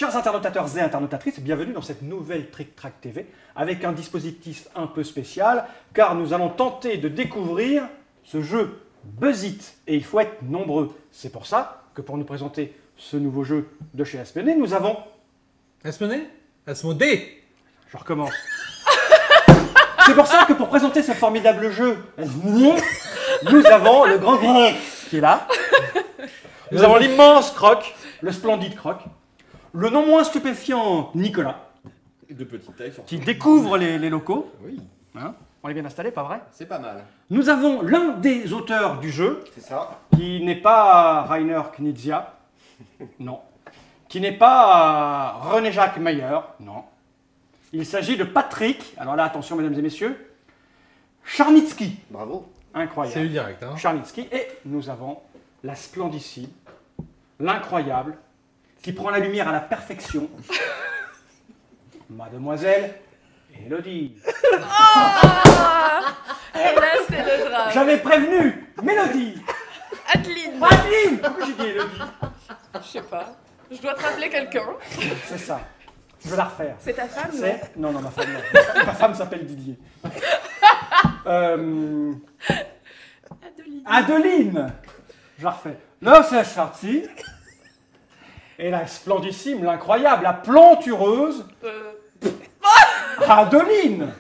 Chers internautateurs et internautatrices, bienvenue dans cette nouvelle Trick Track TV avec un dispositif un peu spécial car nous allons tenter de découvrir ce jeu Buzz It et il faut être nombreux. C'est pour ça que pour nous présenter ce nouveau jeu de chez Asmodée, nous avons... Asmodée. Je recommence. C'est pour ça que pour présenter ce formidable jeu, nous avons le grand Grec qui est là. Nous avons l'immense Croc, le splendide Croc. Le non moins stupéfiant Nicolas. De petite taille, surtout. Qui découvre les locaux. Oui. Hein, on est bien installé, pas vrai? C'est pas mal. Nous avons l'un des auteurs du jeu. C'est ça. Qui n'est pas Rainer Knizia. Non. Qui n'est pas René-Jacques Meyer. Non. Il s'agit de Patrick. Alors là, attention, mesdames et messieurs. Charnitsky. Bravo. Incroyable. C'est lui direct. Hein. Charnitsky. Et nous avons la splendissime, l'incroyable, qui prend la lumière à la perfection. Mademoiselle Élodie. Oh et là, c'est le drame. J'avais prévenu Mélodie. Adeline. Adeline. Pourquoi j'ai dit Élodie? Je sais pas. Je dois te rappeler quelqu'un. C'est ça. Je vais la refaire. C'est ta femme, non? C'est... Non, ma femme, non. Ma femme s'appelle Didier. Adeline. Adeline. Je la refais. Là, c'est Charty. Et la splendissime, l'incroyable, la plantureuse. Adeline.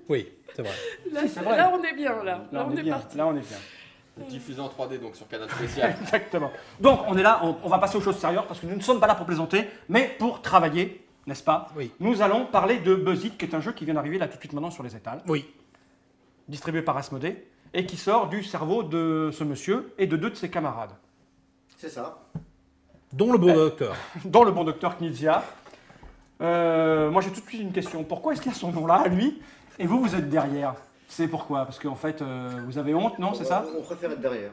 Oui, c'est vrai. Là, c'est vrai. là, on est bien, là. Là, on est bien. parti. Là, on est bien. Diffusé en 3D donc sur Canal Spécial. Exactement. Donc, on est là, on va passer aux choses sérieuses parce que nous ne sommes pas là pour plaisanter, mais pour travailler, n'est-ce pas? Oui. Nous allons parler de Buzz It, qui est un jeu qui vient d'arriver là tout de suite maintenant sur les étals. Oui. Distribué par Asmodée et qui sort du cerveau de ce monsieur et de deux de ses camarades. C'est ça. Dont le bon docteur. Dans le bon docteur Knizia. Moi, j'ai tout de suite une question. Pourquoi est-ce qu'il y a son nom là, à lui, et vous, vous êtes derrière? C'est pourquoi? Parce qu'en fait, vous avez honte, non? C'est ça? On préfère être derrière.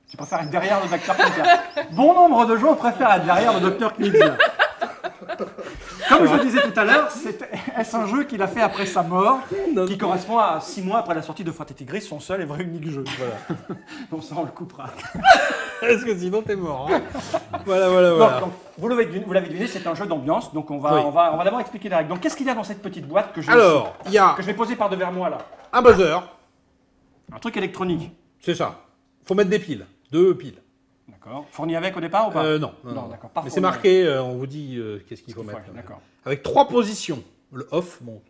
Tu préfères être derrière le docteur Knizia. Bon nombre de gens préfèrent être derrière le docteur Knizia. Comme je le disais tout à l'heure, est-ce un jeu qu'il a fait après sa mort, qui correspond à 6 mois après la sortie de Frat et Tigris, son seul et vrai unique jeu. Voilà. Bon, ça, on le coupera. Parce que sinon, t'es mort. Hein. Voilà. Donc, vous l'avez deviné, c'est un jeu d'ambiance. Donc, on va d'abord expliquer les règles. Donc, qu'est-ce qu'il y a dans cette petite boîte que je vais poser par devers moi là? Un buzzer. Un truc électronique. C'est ça. Faut mettre des piles. 2 piles. D'accord. Fourni avec au départ ou pas? Non, d'accord. Mais c'est marqué, on vous dit qu'est-ce qu'il faut mettre. D'accord. Avec 3 positions. Le off, bon,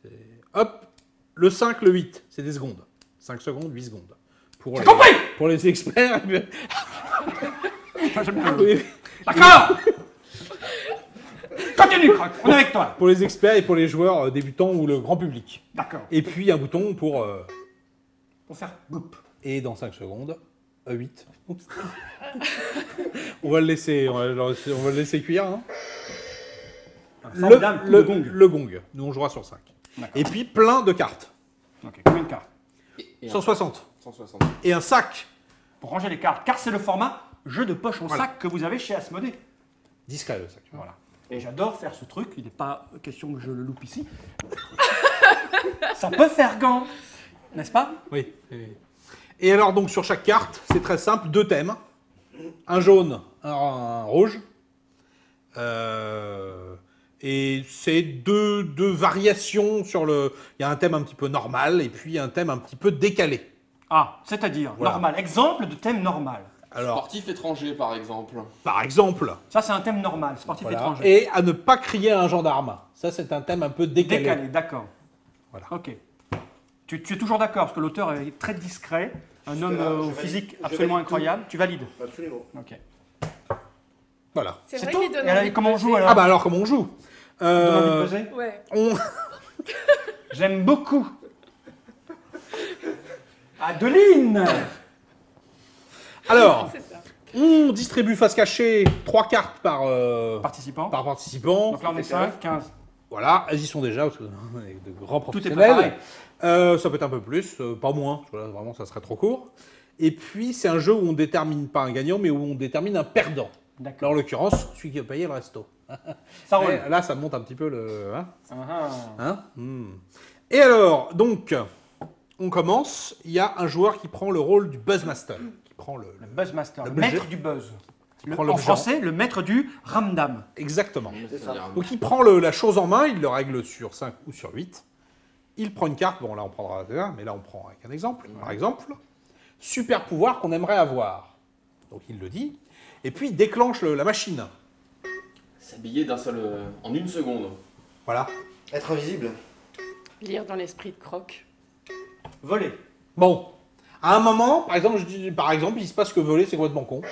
c'est... Hop, le 5, le 8, c'est des secondes. 5 secondes, 8 secondes. Pour les experts... Oui. D'accord. Continue, Croc, on est avec toi. Pour les experts et pour les joueurs débutants ou le grand public. D'accord. Et puis un bouton pour... Pour faire boop. Et dans 5 secondes, 8. Oups. On va le laisser cuire. Hein. Le gong. Nous, on jouera sur 5. Et puis plein de cartes. Ok, combien de cartes? 160. 160. Et un sac. Pour ranger les cartes, car c'est le format jeu de poche en sac que vous avez chez Asmodée. Discret, le sac. Voilà. Et j'adore faire ce truc, il n'est pas question que je le loupe ici. Ça peut faire gant, n'est-ce pas? Oui. Et alors, donc, sur chaque carte, c'est très simple, 2 thèmes. Un jaune, un rouge. Et c'est deux variations sur le... Il y a un thème un petit peu normal et puis un thème un petit peu décalé. Ah, c'est-à-dire normal. Exemple de thème normal. Alors, sportif étranger par exemple. Par exemple. Ça, c'est un thème normal, sportif étranger. Et à ne pas crier à un gendarme. Ça, c'est un thème un peu décalé. Décalé, d'accord. Voilà. Ok. Tu es toujours d'accord, parce que l'auteur est très discret, un homme au physique absolument incroyable. Tu valides? Absolument. Ok. Voilà. C'est C'est vrai tout. qu'il donne Et alors, envie de comment on buzzer. joue alors? Ah bah alors, comment on joue Donne envie de buzzer? Ouais. J'aime beaucoup. Adeline. Alors, C'est ça. on distribue face cachée 3 cartes par Participant. participant. Donc là, on est 5, 15. Voilà, elles y sont déjà, parce que on est de grands Tout est professionnels. préparé. Ça peut être un peu plus, pas moins, voilà, vraiment ça serait trop court. Et puis c'est un jeu où on ne détermine pas un gagnant, mais où on détermine un perdant. D'accord. Là, en l'occurrence, celui qui a payé le resto. Ça roule. Ouais, là, ça monte un petit peu le... Ah, ah. Et alors, donc, on commence. Il y a un joueur qui prend le rôle du Buzzmaster. Qui prend Le Buzzmaster, le budget. maître du buzz. prend En l'objet français, le maître du ramdam. Exactement. C'est ça. Donc il prend la chose en main, il le règle sur 5 ou sur 8. Il prend une carte, bon là on prendra un, mais là on prend avec un exemple. Par exemple, super pouvoir qu'on aimerait avoir. Donc il le dit. Et puis il déclenche la machine. S'habiller d'un seul. En une seconde. Voilà. Être invisible. Lire dans l'esprit de Croc. Voler. Bon. À un moment, par exemple, il se passe que voler, c'est complètement con.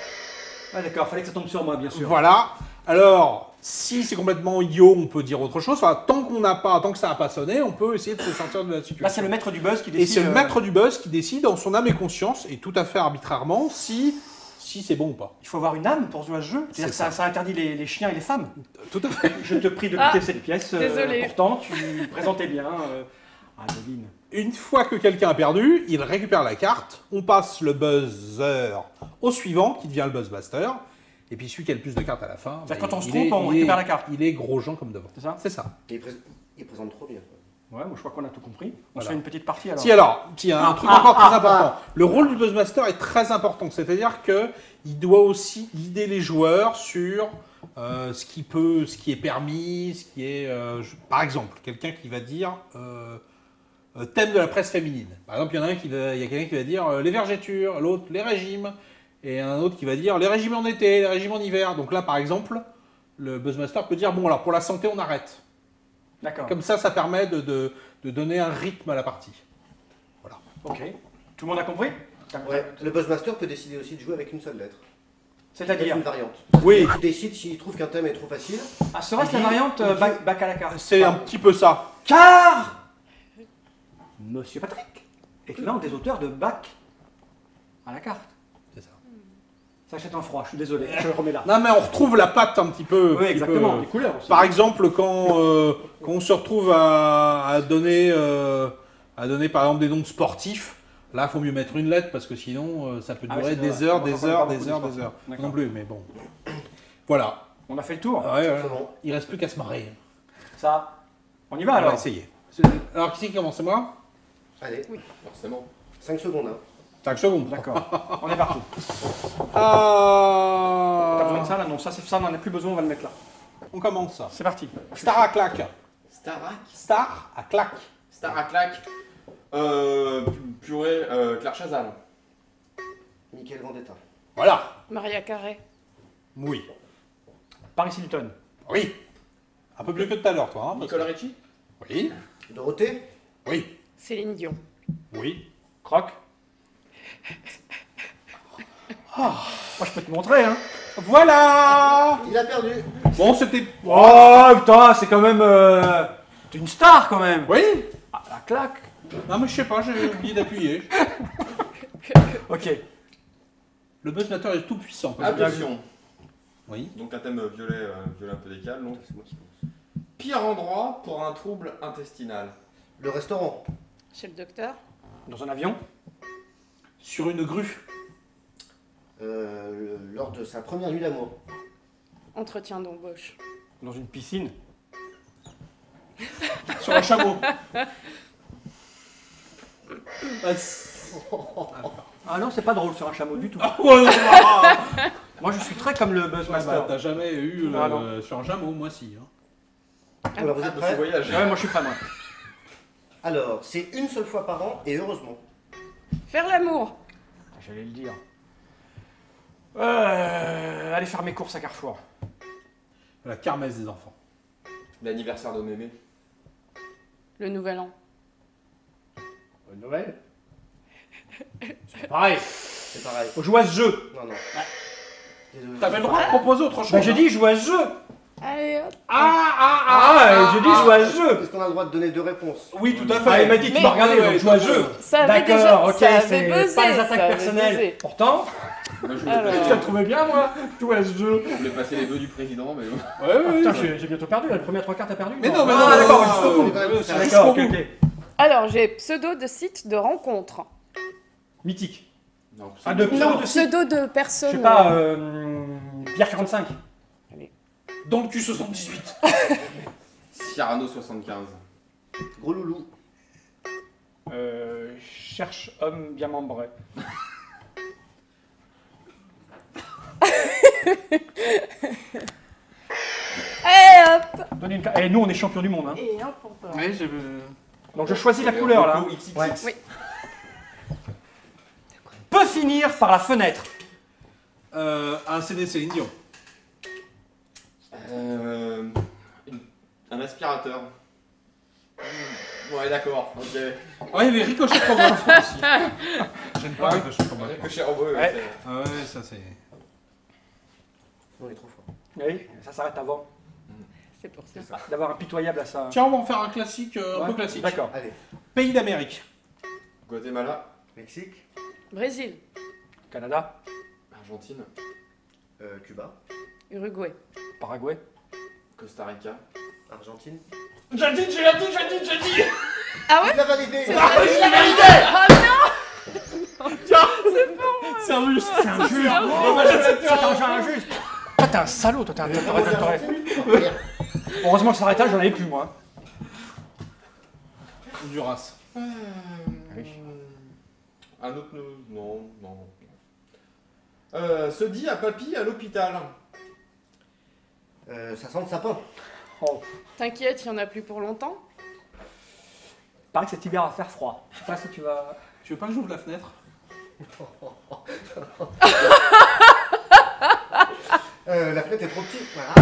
Ah d'accord, fallait que ça tombe sur moi, bien sûr. Voilà. Alors, si c'est complètement idiot, on peut dire autre chose. Enfin, tant que ça n'a pas sonné, on peut essayer de se sortir de la situation. Là, c'est le maître du buzz qui Et décide. c'est le maître du buzz qui décide en son âme et conscience, et tout à fait arbitrairement, si c'est bon ou pas. Il faut avoir une âme pour jouer à ce jeu. C'est-à-dire que C'est ça interdit les chiens et les femmes. Tout à fait. Je te prie de Ah, quitter cette pièce. désolé. Pourtant, tu présentais bien. Adeline. Une fois que quelqu'un a perdu, il récupère la carte, on passe le buzzer au suivant, qui devient le buzzmaster, et puis celui qui a le plus de cartes à la fin... C'est-à-dire quand on se il trompe, est- on il récupère est- la carte. Il est gros Jean comme devant. C'est ça C'est ça. Et il présente trop bien. Ouais, moi je crois qu'on a tout compris. On Voilà. se fait une petite partie alors. Si alors, il y a un truc encore très important. Le rôle du buzzmaster est très important, c'est-à-dire que il doit aussi guider les joueurs sur ce qui est permis, ce qui est, par exemple, quelqu'un qui va dire thème de la presse féminine. Par exemple, il y a quelqu'un qui va dire les vergetures, l'autre les régimes, et un autre qui va dire les régimes en été, les régimes en hiver. Donc là, par exemple, le buzzmaster peut dire bon alors pour la santé on arrête. D'accord. Comme ça permet de donner un rythme à la partie. Ok. Tout le monde a compris Ouais. Le Buzzmaster peut décider aussi de jouer avec une seule lettre. C'est-à-dire Une variante. Oui. Il décide s'il trouve qu'un thème est trop facile. Ah, serait-ce la Il dit- variante il dit- bac à la carte C'est un petit peu ça. Car Monsieur Patrick est l'un des auteurs de bac à la carte. C'est ça. Ça jette un froid, je suis désolé, je le remets là. Non mais on retrouve la patte un petit peu. Oui, petit exactement, peu. les couleurs aussi. Par exemple, quand on se retrouve à donner par exemple des noms de sportifs, là il faut mieux mettre une lettre parce que sinon ça peut Ah ouais, durer c'est des vrai. heures, Moi, des j'en connais heures, pas des beaucoup heures, de des heures. D'accord. Non plus, mais bon. Voilà. On a fait le tour. Ouais, ouais. C'est bon. Il reste plus qu'à se marrer. Ça. On y va On alors va essayer. Alors qui c'est qui commence? C'est moi? Allez, Forcément. 5 secondes. Hein. 5 secondes. D'accord. On est parti. T'as besoin de Euh... ça là? Non, ça, on n'en a plus besoin, on va le mettre là. On commence. C'est parti. Star à claque. Starac. Star à claque. Star à claque. Purée. Claire Chazal. Nickel Vendetta. Voilà. Maria Carré. Oui. Paris Hilton. Oui. Un peu mieux que tout à l'heure, toi. Hein, parce Nicolas Ricci. que- Oui. Dorothée. Oui. Céline Dion. Oui. Croc. Moi, je peux te montrer, hein. Voilà. Il a perdu. Bon, c'était... Oh putain, c'est quand même. T'es une star quand même. Oui. Ah, la claque. Non, mais je sais pas, j'ai oublié d'appuyer. Ok. Le buzzmaster est tout puissant. Attention. Oui. Donc un thème violet un peu décalé. Donc c'est moi qui commence. Pire endroit pour un trouble intestinal. Le restaurant. Chez le docteur. Dans un avion. Sur une grue. Lors de sa première nuit d'amour. Entretien d'embauche. Dans une piscine. Sur un chameau. Ah non, c'est pas drôle sur un chameau du tout. Ouais, non, ah, Moi, je suis très comme le bah, Buzzmaster. t'as jamais eu Ah, non. sur un chameau, moi si. Hein. Alors vous êtes Ce prêts? voyage. Ouais, moi, je suis prêt, moi. Alors, c'est une seule fois par an et heureusement. Faire l'amour. J'allais le dire. Aller faire mes courses à Carrefour. La kermesse des enfants. L'anniversaire de mémé. Le nouvel an. Bonne nouvelle. C'est pareil. C'est pareil. Faut jouer à ce jeu. Non, non. Désolé. T'avais le droit de proposer autre chose. Bah, j'ai dit jouer à ce jeu. Allez hop. J'ai dit jouer à ce jeu. Est-ce qu'on a le droit de donner 2 réponses? Oui, tout à Ah, fait. il m'a dit, tu Mais- m'as regardé, Ouais, donc ouais, joue à ce jeu. Ça avait déjà. D'accord, ok, ça avait c'est buzzé, pas les ça attaques avait personnelles. buzzé. Pourtant, Moi, je Alors. voulais, je l'ai trouvé bien, moi. Jouer à ce jeu. je voulais passer les vœux du président, mais Ouais, ouais, Putain, ouais. j'ai bientôt perdu, là. Les premières 3 cartes, t'as perdu. Mais non, mais Ah, non, d'accord, non, jusqu'au bout. non, non, c'est non, jusqu'au D'accord, ok, bout. ok. Alors, j'ai pseudo de site de rencontre. Mythique. non. Ah, de pseudo Non, de site. pseudo de Je personne. sais pas, Pierre 45. Dans le Q78. Cyrano 75. Gros loulou. Cherche homme bien membré. Et nous, on est champion du monde. Hein. Et un pour toi. Ouais, j'ai... Donc je choisis la couleur là. Coco XXX. Ouais. Oui. Peut finir par la fenêtre. Un CD Céline Dion. Un aspirateur. Ouais, d'accord. Ok. Ah, il y avait Ricochet Cowboy aussi. J'aime pas Ricochet Cowboy. Ricochet en bleu. Ouais. Ah ouais, ça c'est... On est trop fort. Oui, ça s'arrête avant C'est pour ça. d'avoir un pitoyable à ça. Tiens, on va en faire un classique, un Ouais. peu classique. D'accord. Allez, Pays d'Amérique. Guatemala. Mexique, Brésil, Canada, Argentine. Cuba, Uruguay, Paraguay. Costa Rica. Argentine. J'ai dit. Ah ouais? Il l'a validé. C'est injuste. C'est injuste. C'est un jeu injuste. Toi, t'es un salaud. Toi, t'aurais- Heureusement que ça s'arrêtait, j'en avais plus moi. Honduras. Un autre. Non. Se dit à papy à l'hôpital. Ça sent le sapin. Oh. T'inquiète, il n'y en a plus pour longtemps. Paraît que cet hiver va faire froid. Je sais pas si tu vas. Tu veux pas que j'ouvre la fenêtre? La fenêtre est trop petite. Voilà.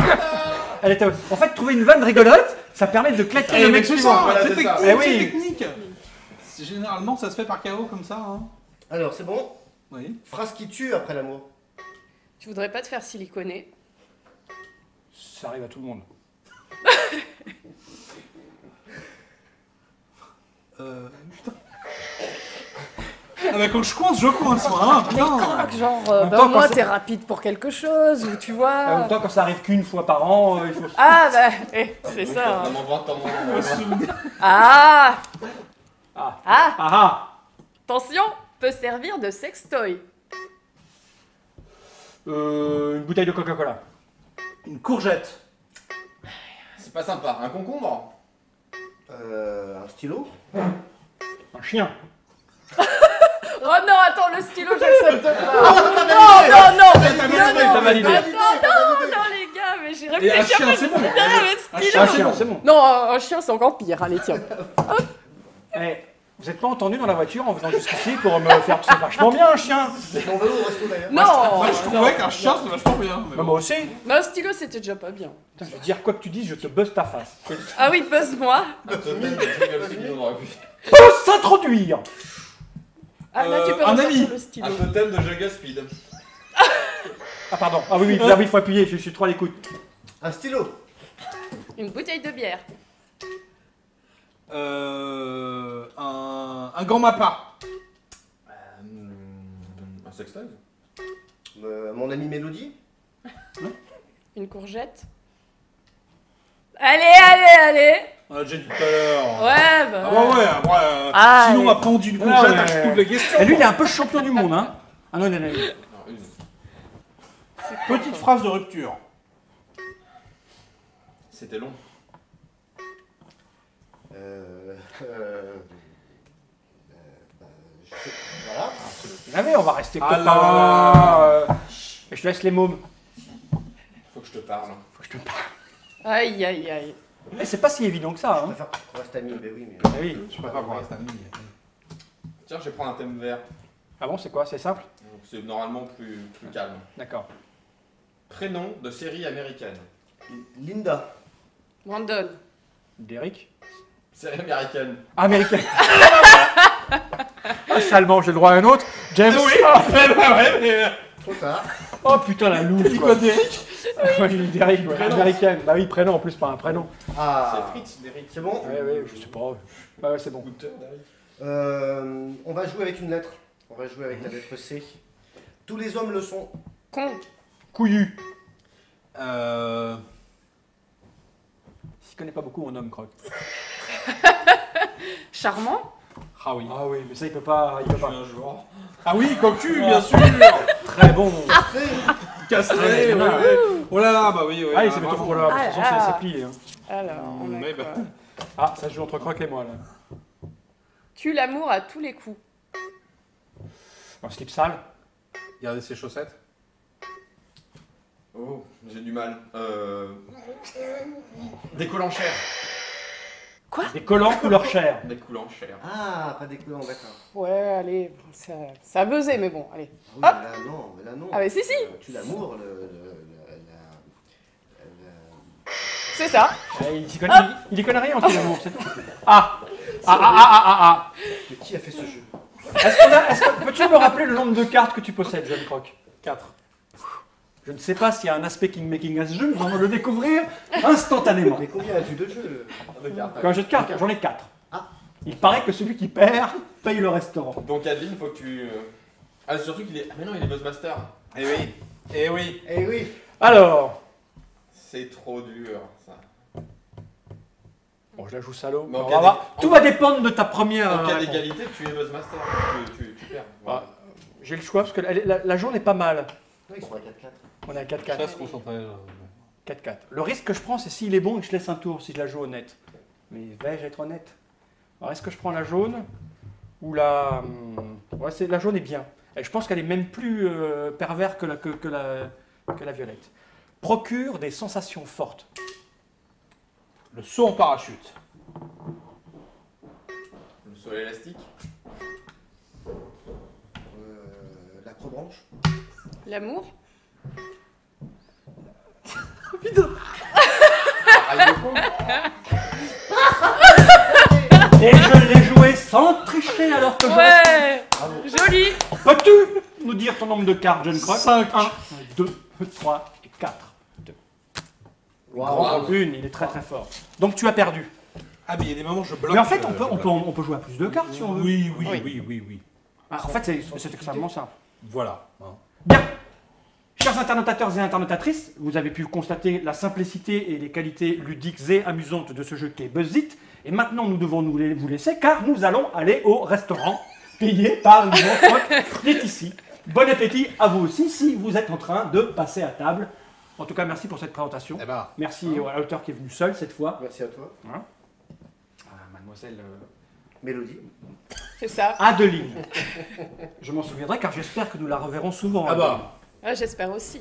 Elle était... En fait, trouver une vanne rigolote, ça permet de claquer le mec c'est suivant. ça, Voilà, c'est c'est ça. technique, Eh oui. c'est technique. Généralement, ça se fait par KO comme ça. Hein. Alors, c'est bon. Oui. Phrase qui tue après l'amour. Tu voudrais pas te faire siliconer? Ça arrive à tout le monde. Putain. Ah bah quand je coince, moi. Hein, putain. Genre, même temps, au moins quand t'es rapide pour quelque chose, ou tu En vois. même temps, quand ça arrive qu'une fois par an, il faut. Ah bah, c'est ça. On hein. en 20 ans. Ah Ah. Ah Ah Attention, peut servir de sextoy. Une bouteille de Coca-Cola. Une courgette. C'est pas sympa. Un concombre. Un stylo. Un chien. Oh non, attends, le stylo, j'accepte pas. Non, T'as validé. non, les gars, mais j'ai Et un réfléchi chien, à c'est bon. le stylo. Un chien, c'est bon. Non, un chien, c'est encore pire. Allez, tiens. Eh, vous n'êtes pas entendu dans la voiture en venant jusqu'ici pour me faire. C'est vachement bien un chien. On va où au resto d'ailleurs? Non, Moi je trouvais qu'un chien c'est vachement bien. mais Bah, bon. moi aussi. mais un stylo, c'était déjà pas bien. Putain, je veux dire, quoi que tu dises, je te buzz ta face. Ah oui, buzz-moi. Un totem de Jingle Speed, on aurait pu. Peut s'introduire. Ah là, tu peux un ressortir ami. le stylo. Un totem de Jingle Speed. Ah, pardon. Ah oui, là, oui, il faut appuyer, je suis trop à l'écoute. Un stylo. Une bouteille de bière. Un grand mappa. Un sextoy. Mon ami Mélodie. Une courgette. Allez. On l'a déjà dit tout à l'heure. Ouais, bah. Ah bah ouais, après, Ah, sinon allez. après on dit une Ah, courgette, ouais. je toutes les questions. Et lui, il est un peu champion du monde, hein. Ah non, non. Non, une. Petite phrase de rupture. C'était long. Voilà. Jamais, on va rester Ah copains. là. Et je te laisse les mômes. Faut que je te parle. Faut que je te parle. Aïe. Eh, c'est pas si évident que ça, Je hein. préfère qu'on reste amis, mais oui. Mais... Ah oui. Je préfère qu'on reste amis. Tiens, je vais prendre un thème vert. Ah bon, c'est quoi? C'est simple? Donc, c'est normalement plus calme. D'accord. Prénom de série américaine. Linda. Brandon. Derrick? Série américaine. Américain. Ah, salement, j'ai le droit à un autre. James. Trop tard. Oh putain, la louche. Dis quoi, Derrick? Moi, j'ai dit Derrick, ouais. Prénom. Américaine. Bah oui, prénom en plus, pas un prénom. Ah. C'est Fritz, Derrick. C'est bon. Ouais, je sais pas. Bah ouais, c'est bon. On va jouer avec une lettre. On va jouer avec la lettre C. Tous les hommes le sont. Con. Couillu. Je connais pas beaucoup mon homme, croque. Charmant. Ah oui. Ah oui, mais ça, il peut pas. Il peut pas. Un jour. Ah oui, cocu, bien sûr. Très bon. Castré, Ouais, ouais. Oh là là, bah oui, oui. Allez, c'est bientôt pour la. De toute façon, Ah. c'est plié. Hein. Alors, on a Mais quoi bah. Ah, ça se joue entre croque et moi, là. Tue l'amour à tous les coups. Un slip sale. Regardez ses chaussettes. Oh, J'ai du mal. Des collants chers. Des collants couleur chair. Des collants chers. Ah, pas des couleurs, d'accord. Ouais, allez, ça a buzzé, mais bon, allez. Ah oui, mais là non. Ah, mais si. Tu l'amour, C'est ça. Il y connaît rien en tout l'amour, c'est tout. Mais qui a fait ce jeu? Peux-tu me rappeler le nombre de cartes que tu possèdes, jeune croc? 4. Je ne sais pas s'il y a un aspect king-making à ce jeu, mais on va le découvrir instantanément. Mais combien as-tu de jeux? Quand un jeu de cartes, j'en ai 4. Ah. Il paraît que celui qui perd paye le restaurant. Donc Adeline, faut que tu... Ah, surtout qu'il est... Ah mais non, il est Buzzmaster. Eh oui. Eh oui. Eh oui. Alors, C'est trop dur, ça. bon, je la joue salaud. Mais en On cas va voir. Tout va dépendre de ta première. En cas réponse. d'égalité, tu es Buzzmaster. Tu perds. Voilà. J'ai le choix parce que la jaune est pas mal. Ouais, ils sont à 4-4. On est à Ça 4-4. se concentrer. 4-4. Le risque que je prends, c'est s'il est bon et que je laisse un tour, si je la joue honnête. Mais vais-je être honnête? Alors, est-ce que je prends la jaune ou la... Ouais, la jaune est bien. Et je pense qu'elle est même plus pervers que la violette. Procure des sensations fortes. Le saut en parachute. Le sol élastique. L'acrobranche. L'amour. Et je l'ai joué sans tricher alors que Ouais. Joli. Peux-tu nous dire ton nombre de cartes, jeune croc? 5. 1, 2, 3 et 4. Waouh. Une, il est très très fort. Donc tu as perdu. Ah, mais il y a des moments où je bloque. Mais en fait, je bloque. on peut jouer à plus de cartes si on veut. Oui. Ah, en fait, c'est extrêmement simple. Voilà. Hein. Bien. Chers internautateurs et internautatrices, vous avez pu constater la simplicité et les qualités ludiques et amusantes de ce jeu qui est Buzz-It. Et maintenant, nous devons vous laisser car nous allons aller au restaurant payé par le grand croc qui est ici. Bon appétit à vous aussi si vous êtes en train de passer à table. En tout cas, merci pour cette présentation. Eh ben, Merci à l'auteur qui est venu seul cette fois. Merci à toi. Mademoiselle Mélodie. C'est ça. Adeline. Je m'en souviendrai car j'espère que nous la reverrons souvent. ah bah. Ah, j'espère aussi.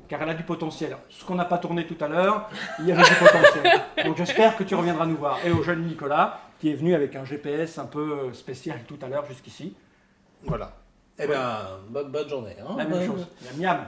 Car elle a du potentiel. Ce qu'on n'a pas tourné tout à l'heure, il y avait du potentiel. Donc j'espère que tu reviendras nous voir. Et au jeune Nicolas, qui est venu avec un GPS un peu spécial tout à l'heure jusqu'ici. Voilà. Eh bien, bonne journée. Hein. La même chose. Miam miam.